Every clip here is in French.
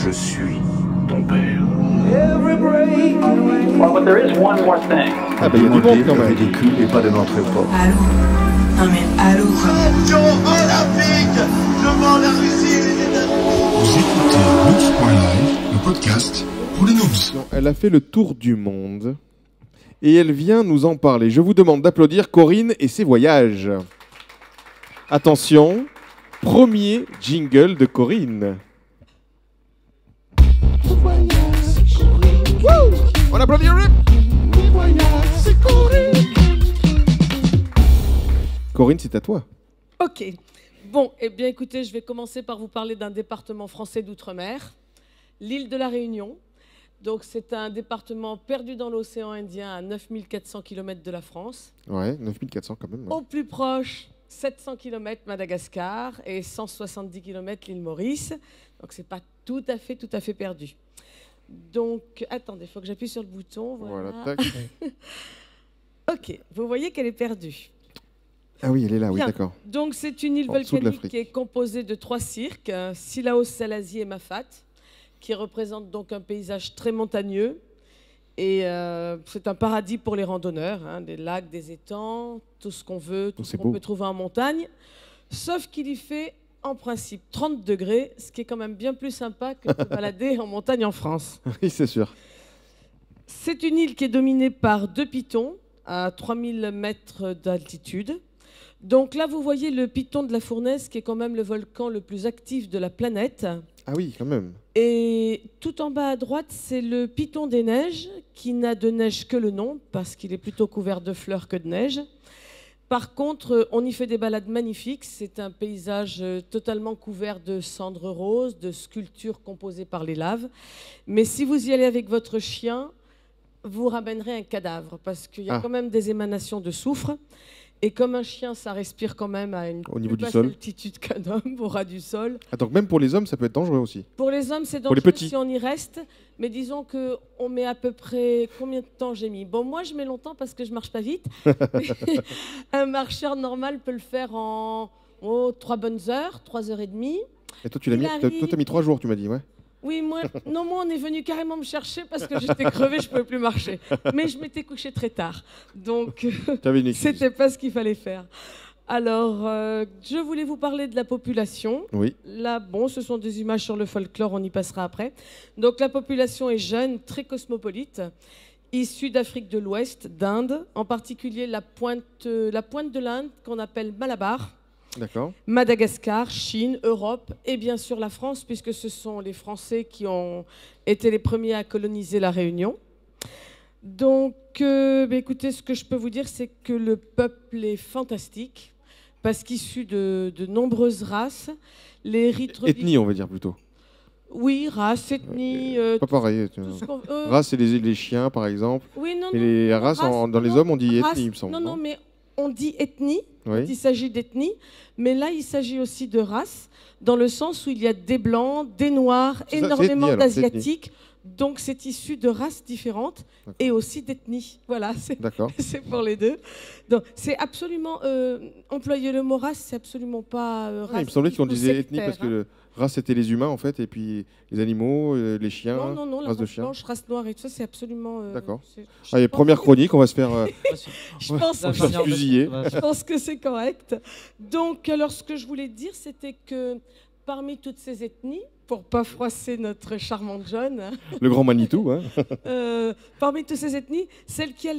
Je suis ton père. Well, but there is one more thing. Ah bah il y a du monde quand même. Des culs et pas de ventre-port. Allô? Non mais allô quoi. Vous écoutez Noobs.live, le podcast pour les noobs. Non, elle a fait le tour du monde et elle vient nous en parler. Je vous demande d'applaudir Corinne et ses voyages. Attention, premier jingle de Corinne. On applaudit. Corinne, c'est à toi. Ok. Bon, eh bien écoutez, je vais commencer par vous parler d'un département français d'outre-mer, l'île de la Réunion. Donc c'est un département perdu dans l'océan Indien à 9400 km de la France. Ouais, 9400 quand même. Ouais. Au plus proche, 700 km Madagascar et 170 km l'île Maurice. Donc c'est pas tout à fait perdu. Donc, attendez, il faut que j'appuie sur le bouton. Voilà. Tac. Ok, vous voyez qu'elle est perdue. Ah oui, elle est là, oui, Bien. d'accord. Donc, c'est une île En dessous de volcanique l'Afrique. qui est composée de 3 cirques, Sillaos, Salazie et Mafat, qui représentent donc un paysage très montagneux. Et c'est un paradis pour les randonneurs, hein, des lacs, des étangs, tout ce qu'on veut, tout ce c'est qu'on beau. peut trouver en montagne. Sauf qu'il y fait, en principe, 30 degrés, ce qui est quand même bien plus sympa que de se balader en montagne en France. Oui, c'est sûr. C'est une île qui est dominée par 2 pitons à 3000 mètres d'altitude. Donc là, vous voyez le piton de la Fournaise, qui est quand même le volcan le plus actif de la planète. Ah oui, quand même. Et tout en bas à droite, c'est le piton des neiges, qui n'a de neige que le nom, parce qu'il est plutôt couvert de fleurs que de neige. Par contre, on y fait des balades magnifiques. C'est un paysage totalement couvert de cendres roses, de sculptures composées par les laves. Mais si vous y allez avec votre chien, vous ramènerez un cadavre, parce qu'il y a quand même des émanations de soufre. Et comme un chien, ça respire quand même à une Au niveau plus du basse sol. altitude qu'un homme, au ras du sol. Ah, donc même pour les hommes, ça peut être dangereux aussi. Pour les hommes, c'est Pour les dangereux petits. si on y reste. Mais disons qu'on met à peu près... Combien de temps j'ai mis? Bon, moi, je mets longtemps parce que je marche pas vite. Un marcheur normal peut le faire en 3 bonnes heures, 3 heures et demie. Et toi, tu l'as mis. Toi, t'as mis 3 jours, tu m'as dit, ouais. Oui, moi, on est venu carrément me chercher parce que j'étais crevée, je ne pouvais plus marcher. Mais je m'étais couchée très tard. Donc, T'avais une excuse. c'était pas ce qu'il fallait faire. Alors, je voulais vous parler de la population. Oui. Là, bon, ce sont des images sur le folklore, on y passera après. Donc, la population est jeune, très cosmopolite, issue d'Afrique de l'Ouest, d'Inde, en particulier la pointe de l'Inde qu'on appelle Malabar. D'accord. Madagascar, Chine, Europe et bien sûr la France, puisque ce sont les Français qui ont été les premiers à coloniser la Réunion. Donc, écoutez, ce que je peux vous dire, c'est que le peuple est fantastique, parce qu'issu de nombreuses races, les rites Ethnie, on va dire plutôt. Oui, race, ethnie... Pas pareil. tout ce qu'on- Race, c'est les chiens, par exemple. Oui, non, Et non, les non, races, race, dans les non, hommes, on dit race, ethnie, il me semble. Non, mais on dit ethnie, Oui. quand il s'agit d'ethnie, mais là, il s'agit aussi de race, dans le sens où il y a des blancs, des noirs, C'est ça, c'est énormément ethnie, alors, c'est d'asiatiques, donc c'est issu de races différentes et aussi d'ethnie. Voilà, D'accord. c'est pour les deux. Donc, c'est absolument... employer le mot race, c'est absolument pas Il me semblait qu'on racisme ou disait ethnie sectaire, parce que race, c'était les humains, en fait, et puis les animaux, les chiens, non, la race de race chiens. blanche, race noire et tout ça, c'est absolument... D'accord. je Allez, pense- première chronique, on va se faire, Je pense on va se faire fusiller. Je pense que c'est correct. Donc, alors, ce que je voulais dire, c'était que parmi toutes ces ethnies, pour pas froisser notre charmante John, Le grand Manitou, hein. parmi toutes ces ethnies, celle qui a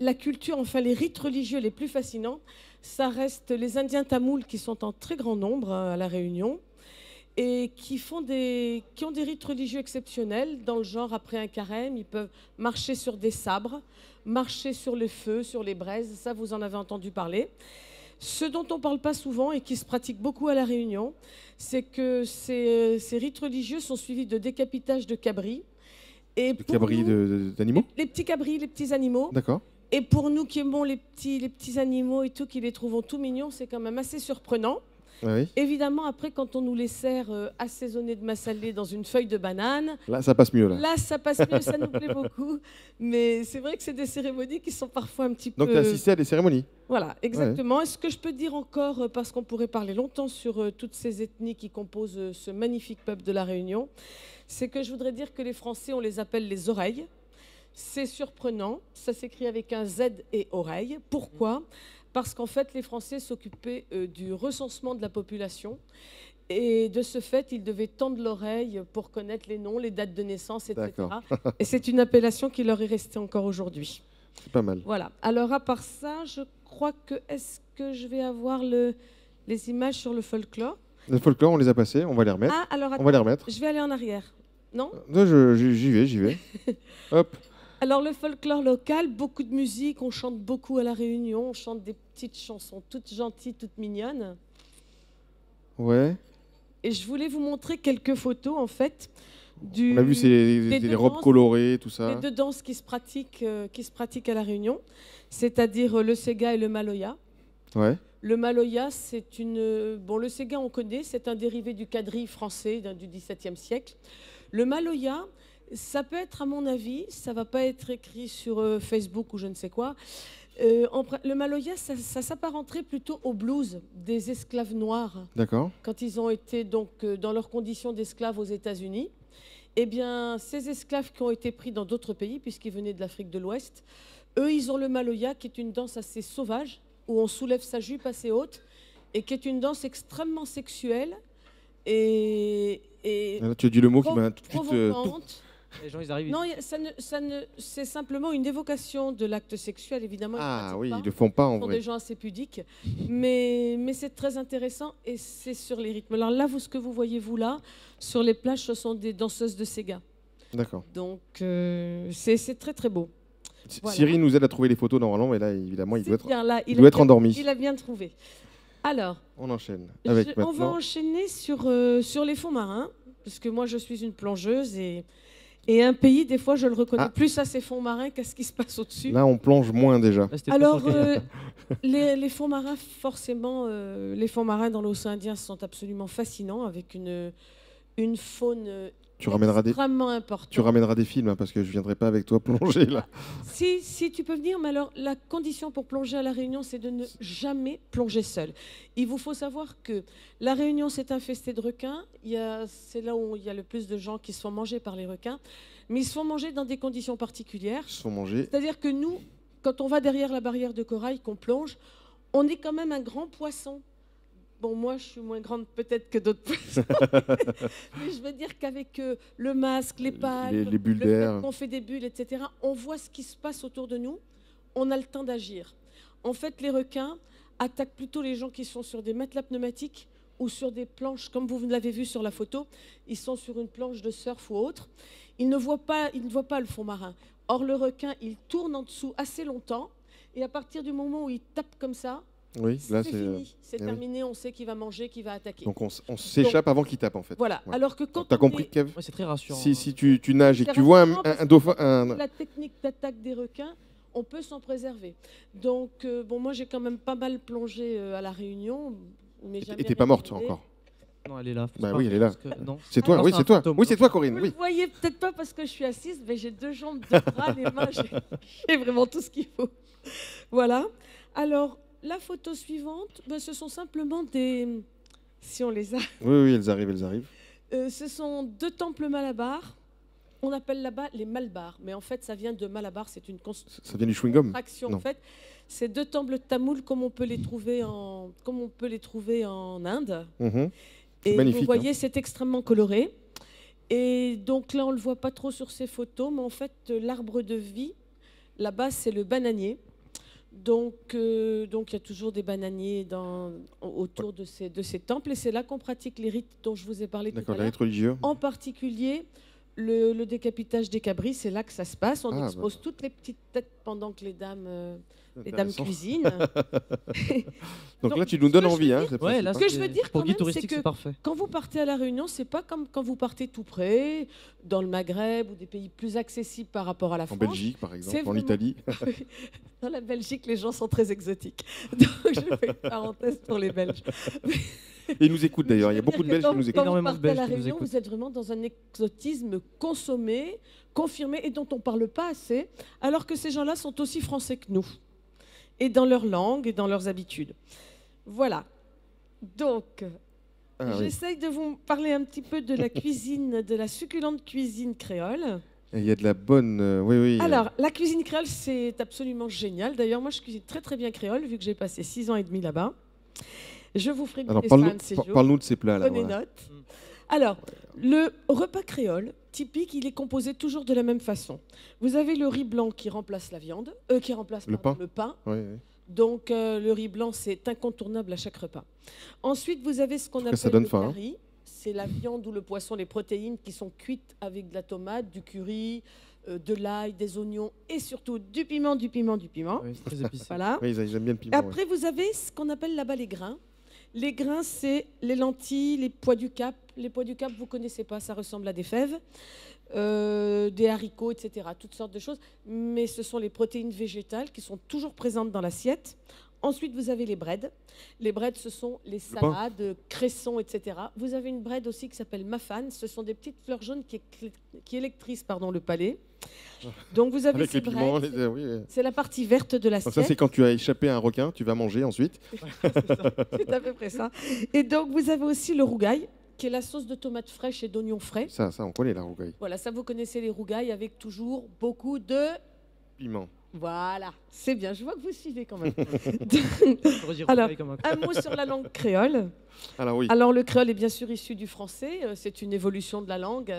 la culture, enfin les rites religieux les plus fascinants, ça reste les Indiens tamouls qui sont en très grand nombre à La Réunion et qui ont des rites religieux exceptionnels, dans le genre, après un carême, ils peuvent marcher sur des sabres, marcher sur le feu, sur les braises, ça vous en avez entendu parler. Ce dont on ne parle pas souvent et qui se pratique beaucoup à La Réunion, c'est que ces rites religieux sont suivis de décapitage de cabris. Et Le cabri d'animaux. les petits cabris, les petits animaux. D'accord. Et pour nous qui aimons les petits animaux et tout, qui les trouvons tout mignons, c'est quand même assez surprenant. Ah oui. Évidemment, après, quand on nous les sert assaisonnés de massalé dans une feuille de banane, Là, ça passe mieux. Là. là, ça passe mieux, ça nous plaît beaucoup. Mais c'est vrai que c'est des cérémonies qui sont parfois un petit Donc, peu... tu as assisté à des cérémonies. Voilà, exactement. Est-ce que je peux dire encore, parce qu'on pourrait parler longtemps sur toutes ces ethnies qui composent ce magnifique peuple de la Réunion, c'est que je voudrais dire que les Français, on les appelle les oreilles. C'est surprenant, ça s'écrit avec un Z et oreille. Pourquoi ? Parce qu'en fait, les Français s'occupaient du recensement de la population. Et de ce fait, ils devaient tendre l'oreille pour connaître les noms, les dates de naissance, etc. Et c'est une appellation qui leur est restée encore aujourd'hui. C'est pas mal. Voilà. Alors, à part ça, je crois que... Est-ce que je vais avoir les images sur le folklore ? Le folklore, on les a passés, on va les remettre. Ah, alors, On va les remettre. je vais aller en arrière. Non ? Non, j'y vais. Hop. Alors, le folklore local, beaucoup de musique, on chante beaucoup à La Réunion, on chante des petites chansons toutes gentilles, toutes mignonnes. Ouais. Et je voulais vous montrer quelques photos, en fait, On a vu les robes colorées, tout ça. les deux danses qui se pratiquent à La Réunion, c'est-à-dire le Sega et le Maloya. Ouais. Le Maloya, c'est une... Bon, le Sega, on connaît, c'est un dérivé du quadrille français du XVIIe siècle. Le Maloya, ça peut être, à mon avis, ça ne va pas être écrit sur Facebook ou je ne sais quoi. Le Maloya, ça s'apparenterait plutôt au blues des esclaves noirs. D'accord. Quand ils ont été donc, dans leurs conditions d'esclaves aux États-Unis. Eh bien, ces esclaves qui ont été pris dans d'autres pays, puisqu'ils venaient de l'Afrique de l'Ouest, eux, ils ont le Maloya, qui est une danse assez sauvage, où on soulève sa jupe assez haute, et qui est une danse extrêmement sexuelle et Là, tu as dit le mot qui m'a tout de suite... provocante. Les gens, ils arrivent. Non, c'est simplement une évocation de l'acte sexuel, évidemment. Ah oui, pas. ils ne le font pas en Ce sont vrai. des gens assez pudiques, mais c'est très intéressant et c'est sur les rythmes. Alors là, ce que vous voyez, vous là, sur les plages, ce sont des danseuses de Sega. D'accord. Donc, c'est très très beau. Voilà. Cyril nous aide à trouver les photos normalement, mais là, évidemment, il doit être, Bien, là, il doit être endormi. Il a bien trouvé. Alors, On enchaîne avec on va maintenant... enchaîner sur les fonds marins, parce que moi, je suis une plongeuse et un pays, des fois, je le reconnais plus à ses fonds marins qu'à ce qui se passe au-dessus. Là, on plonge moins déjà. Là, c'était pas Alors, sur le- les fonds marins, forcément, les fonds marins dans l'océan Indien sont absolument fascinants, avec une faune Tu ramèneras extrêmement importante. Tu ramèneras des films, hein, parce que je ne viendrai pas avec toi plonger là. Si tu peux venir, mais alors la condition pour plonger à La Réunion, c'est de ne jamais plonger seul. Il vous faut savoir que La Réunion, c'est infesté de requins. C'est là où il y a le plus de gens qui se font manger par les requins. Mais ils se font manger dans des conditions particulières. Ils se font manger. C'est-à-dire que nous, quand on va derrière la barrière de corail, qu'on plonge, on est quand même un grand poisson. Bon, moi, je suis moins grande peut-être que d'autres poissons. Mais je veux dire qu'avec le masque, les palmes, les bulles le fait d'air. qu'on fait des bulles, etc., on voit ce qui se passe autour de nous. On a le temps d'agir. En fait, les requins attaquent plutôt les gens qui sont sur des matelas pneumatiques ou sur des planches, comme vous l'avez vu sur la photo. Ils sont sur une planche de surf ou autre. Ils ne voient pas le fond marin. Or, le requin, il tourne en dessous assez longtemps. Et à partir du moment où il tape comme ça, Oui, là c'est c'est. fini, c'est oui. terminé, on sait qu'il va manger, qu'il va attaquer. Donc on s'échappe avant qu'il tape en fait. Voilà, Ouais. alors que quand T'as on compris, est- Kev? Ouais, c'est très rassurant. Si tu nages et que C'est tu vois rassurant parce un que dauphin, la technique d'attaque des requins, on peut s'en préserver. Donc, bon, moi j'ai quand même pas mal plongé à La Réunion. Mais jamais et t'es pas rien morte demandé. encore. Non, elle est là. Bah oui, elle est là. Non. C'est toi, Ah, oui, c'est c'est un toi. fantôme. Oui, c'est toi, Corinne. Vous Oui. le voyez peut-être pas parce que je suis assise, mais j'ai 2 jambes, 2 bras, les mains, j'ai vraiment tout ce qu'il faut. Voilà. Alors, la photo suivante, ben, ce sont simplement des... Si on les a... Oui, elles arrivent. ce sont 2 temples malabars. On appelle là-bas les malbars. Mais en fait, ça vient de Malabar. C'est une Ça vient du chewing-gum. contraction. Non. En fait, c'est 2 temples tamouls comme on peut les trouver en Inde. Mhm. C'est Et magnifique, vous voyez, c'est extrêmement coloré. Et donc là, on ne le voit pas trop sur ces photos, mais en fait, l'arbre de vie, là-bas, c'est le bananier. Donc, il y a toujours des bananiers autour de ces temples. Et c'est là qu'on pratique les rites dont je vous ai parlé tout D'accord, à les l'heure. rites religieux. En particulier, le décapitage des cabris, c'est là que ça se passe. On Ah, expose toutes les petites têtes pendant que les dames Intéressant. cuisinent. Donc là, tu nous donnes ce que je envie. veux Hein, dire- c'est Ouais, là, Ce que je c'est- veux dire pour quand guide même, touristique, c'est que c'est parfait. quand vous partez à La Réunion, c'est pas comme quand vous partez tout près, dans le Maghreb ou des pays plus accessibles par rapport à la En France. Belgique, par C'est exemple, en vraiment- Italie. Dans la Belgique, les gens sont très exotiques. Donc, je fais une parenthèse pour les Belges. Et ils nous écoutent d'ailleurs. Il y a beaucoup de Belges qui nous écoutent. Quand vous Énormément de partez à Belges La qui nous Réunion, écoutent. vous êtes vraiment dans un exotisme consommé, confirmé et dont on ne parle pas assez, alors que ces gens-là sont aussi français que nous, et dans leur langue et dans leurs habitudes. Voilà. Donc, Ah, oui. j'essaye de vous parler un petit peu de la cuisine, de la succulente cuisine créole. Et il y a de la bonne. Oui, oui. Alors, la cuisine créole, c'est absolument génial. D'ailleurs, moi, je cuisine très très bien créole, vu que j'ai passé 6 ans et demi là-bas. Je vous ferai Alors, goûter ça un de ces jours. parle-nous de ces plats-là. Prenez voilà. note. Alors, le repas créole typique, il est composé toujours de la même façon. Vous avez le riz blanc qui remplace la viande, qui remplace Le pardon, pain. le pain. Oui, oui. Donc, le riz blanc, c'est incontournable à chaque repas. Ensuite, vous avez ce qu'on tout cas, appelle ça donne le faim, hein. curry. C'est la viande ou le poisson, les protéines qui sont cuites avec de la tomate, du curry, de l'ail, des oignons et surtout du piment, du piment, du piment. Oui, c'est très épicé. Voilà. Oui, ils aiment bien le piment. ouais. Après, vous avez ce qu'on appelle là-bas les grains. Les grains, c'est les lentilles, les pois du Cap. Les pois du Cap, vous ne connaissez pas, ça ressemble à des fèves, des haricots, etc. Toutes sortes de choses. Mais ce sont les protéines végétales qui sont toujours présentes dans l'assiette. Ensuite, vous avez les breads. Les breads, ce sont les pain. salades, cressons, etc. Vous avez une bread aussi qui s'appelle mafane. Ce sont des petites fleurs jaunes qui électrisent le palais. Donc, vous avez Avec ces les piments. breads. Oui, oui. C'est la partie verte de Donc ça, l'assiette. c'est quand tu as échappé à un requin, tu vas manger ensuite. C'est à peu près ça. Et donc, vous avez aussi le rougail, qui est la sauce de tomates fraîches et d'oignons frais. Ça, on connaît la rougaille. Voilà, ça, vous connaissez les rougailles avec toujours beaucoup de... Piment. Voilà, c'est bien, je vois que vous suivez quand même. J'aurais dit Alors, rougail comme un con. un mot sur la langue créole. Alors oui. Alors, le créole est bien sûr issu du français. C'est une évolution de la langue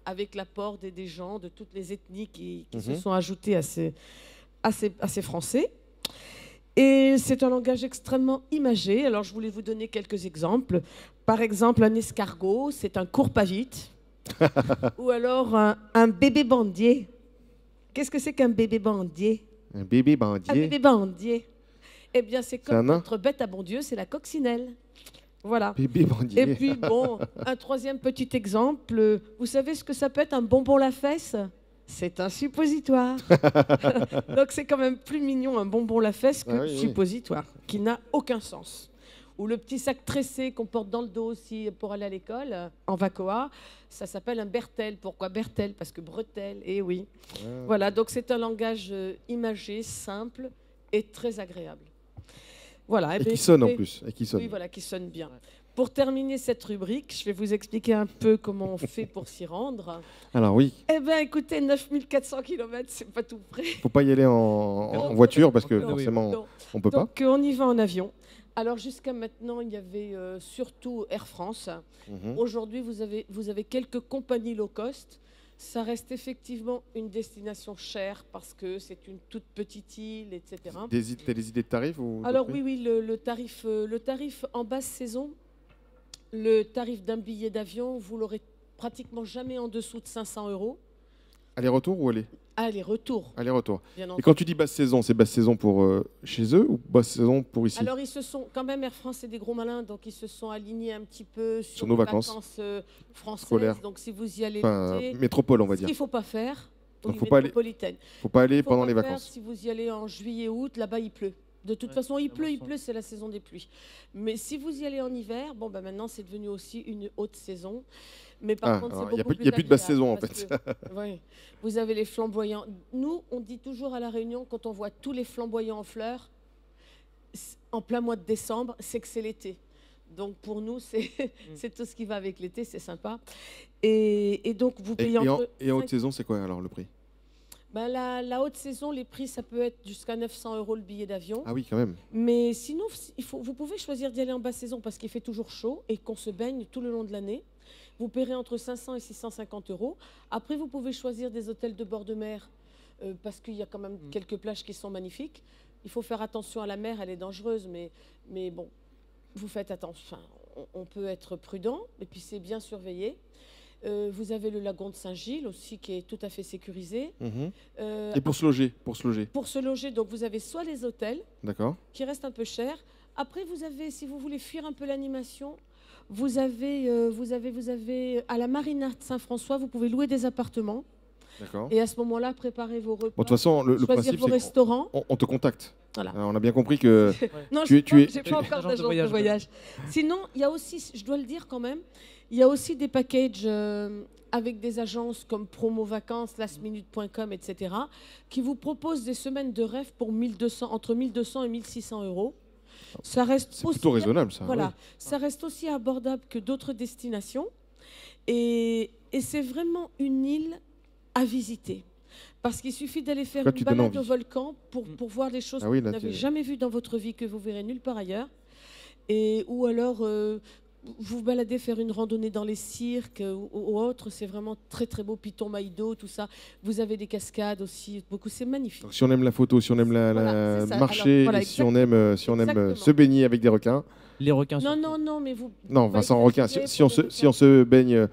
avec l'apport des gens, de toutes les ethnies qui se sont ajoutées à ces français. Et c'est un langage extrêmement imagé. Alors, je voulais vous donner quelques exemples. Par exemple, un escargot, c'est un court-pas-vite. Ou alors un bébé bandier. Qu'est-ce que c'est qu'un bébé bandier? Un bébé Un bandier. bébé bandier. Eh bien, c'est C'est un comme nain notre bête à bon Dieu, c'est la coccinelle. Voilà. Bébé bandier. Et puis, bon, un troisième petit exemple. Vous savez ce que ça peut être un bonbon la fesse? C'est un suppositoire. Donc, c'est quand même plus mignon un bonbon la fesse que Ah oui, oui. suppositoire, qui n'a aucun sens. Ou le petit sac tressé qu'on porte dans le dos aussi pour aller à l'école, en vacoa, ça s'appelle un bertel. Pourquoi bertel? Parce que bretelle, et oui. Voilà, donc c'est un langage imagé, simple et très agréable. Voilà. Et ben, qui sonne en écoutez, plus. Et qui sonne. oui, voilà, qui sonne bien. Pour terminer cette rubrique, je vais vous expliquer un peu comment on fait pour s'y rendre. Alors oui, Eh bien, écoutez, 9400 km, c'est pas tout près. faut pas y aller en voiture parce que Non, forcément, non. on peut pas. Donc, on y va en avion. Alors, jusqu'à maintenant, il y avait surtout Air France. Mhm. Aujourd'hui, vous avez quelques compagnies low cost. Ça reste effectivement une destination chère parce que c'est une toute petite île, etc. T'as des idées de tarifs ou de Alors prix oui, le tarif en basse saison, le tarif d'un billet d'avion, vous l'aurez pratiquement jamais en dessous de 500 €. Aller-retour ou aller Aller-retour, Aller-retour. bien Et entendu. quand tu dis basse saison, c'est basse saison pour chez eux ou basse saison pour ici? Alors ils se sont, quand même Air France c'est des gros malins, donc ils se sont alignés un petit peu sur nos les vacances. françaises. Scolaires. Donc si vous y allez Enfin, l'été, métropole, on va ce dire. qu'il ne faut pas faire, Donc, oui, faut pas aller- métropolitaine. Faut pas aller Faut pendant pas les faire vacances. Si vous y allez en juillet, août, là-bas il pleut. De toute Ouais, façon, il ça pleut, ressemble. c'est la saison des pluies. Mais si vous y allez en hiver, bon, maintenant c'est devenu aussi une haute saison. Mais par Ah, contre, c'est alors, il y a beaucoup plus- plus il y a plus de basse agréable saison, en parce fait. que, ouais, vous avez les flamboyants. Nous, on dit toujours à La Réunion, quand on voit tous les flamboyants en fleurs, en plein mois de décembre, c'est que c'est l'été. Donc pour nous, c'est tout ce qui va avec l'été, c'est sympa. Et donc vous Et, payez et en, entre et en haute 5. saison, c'est quoi alors le prix? Ben, la haute saison, les prix, ça peut être jusqu'à 900 € le billet d'avion. Ah oui, quand même. Mais sinon, vous pouvez choisir d'y aller en basse saison parce qu'il fait toujours chaud et qu'on se baigne tout le long de l'année. Vous paierez entre 500 et 650 €. Après, vous pouvez choisir des hôtels de bord de mer parce qu'il y a quand même quelques plages qui sont magnifiques. Il faut faire attention à la mer, elle est dangereuse, mais bon, vous faites attention. Enfin, on peut être prudent et puis c'est bien surveillé. Vous avez le lagon de Saint-Gilles aussi qui est tout à fait sécurisé. Mhm. Euh, Et pour se loger, pour se loger, pour se loger, donc vous avez soit les hôtels d'accord. qui restent un peu chers. Après, vous avez, si vous voulez fuir un peu l'animation, vous avez à la Marina de Saint-François, vous pouvez louer des appartements D'accord. Et à ce moment-là, préparez vos repas. Bon, de toute façon, le choisir principe, vos c'est restaurants. on te contacte. Voilà. On a bien compris que Non, tu es- j'ai pas encore agence de d'agence de voyage. voyage. Sinon, il y a aussi, je dois le dire quand même, il y a aussi des packages avec des agences comme Promo Vacances, lastminute.com, etc., qui vous proposent des semaines de rêve pour 1200, entre 1200 et 1600 euros. Ça reste c'est aussi, plutôt raisonnable, ça. voilà, oui. ça reste aussi abordable que d'autres destinations. Et c'est vraiment une île à visiter. Parce qu'il suffit d'aller faire Là, une tu donnes balade au envie. volcan pour voir des choses Ah oui, que là, vous n'avez tu- jamais vues dans votre vie, que vous verrez nulle part ailleurs. Ou alors, vous baladez faire une randonnée dans les cirques ou autre. C'est vraiment très, très beau. Piton Maïdo, tout ça. Vous avez des cascades aussi. Beaucoup, c'est magnifique. Donc, si on aime la photo, si on aime Voilà, c'est ça. marcher, Alors, voilà, et si on aime exactement. se baigner avec des requins. Les requins. Non, surtout. non, non, mais vous... Non, vous Vincent pouvez Requin, exagérer si on pour les si on se baigne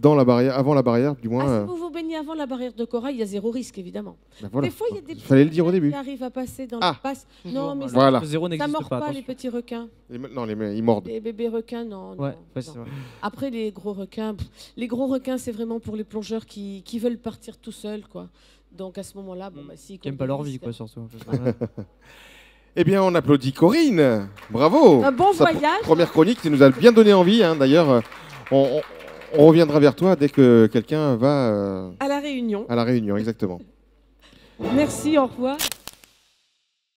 dans la barrière, avant la barrière, du moins. Ah, si vous vous baignez avant la barrière de corail, il y a zéro risque, évidemment. Ben voilà. Des fois, il y a des petits Fallait le dire au requins début. qui arrivent à passer dans Ah. la passe. Toujours, Non, mais Voilà. Le zéro ça ne n'existe mord pas. pas, les attention. petits requins. Non, ils mordent. Les bébés requins, non. Ouais, non, c'est non. vrai. Après, les gros requins, les gros requins, c'est vraiment pour les plongeurs qui veulent partir tout seuls, quoi. Donc à ce moment-là, bon, bah, s'ils Qui n'aiment comptent pas des leur vie, risques, quoi, surtout. Eh bien, on applaudit Corinne. Bravo. Un bon Sa voyage. Première chronique, tu nous as bien donné envie. Hein. D'ailleurs, on reviendra vers toi dès que quelqu'un va À la Réunion. à la Réunion, exactement. Merci, au revoir.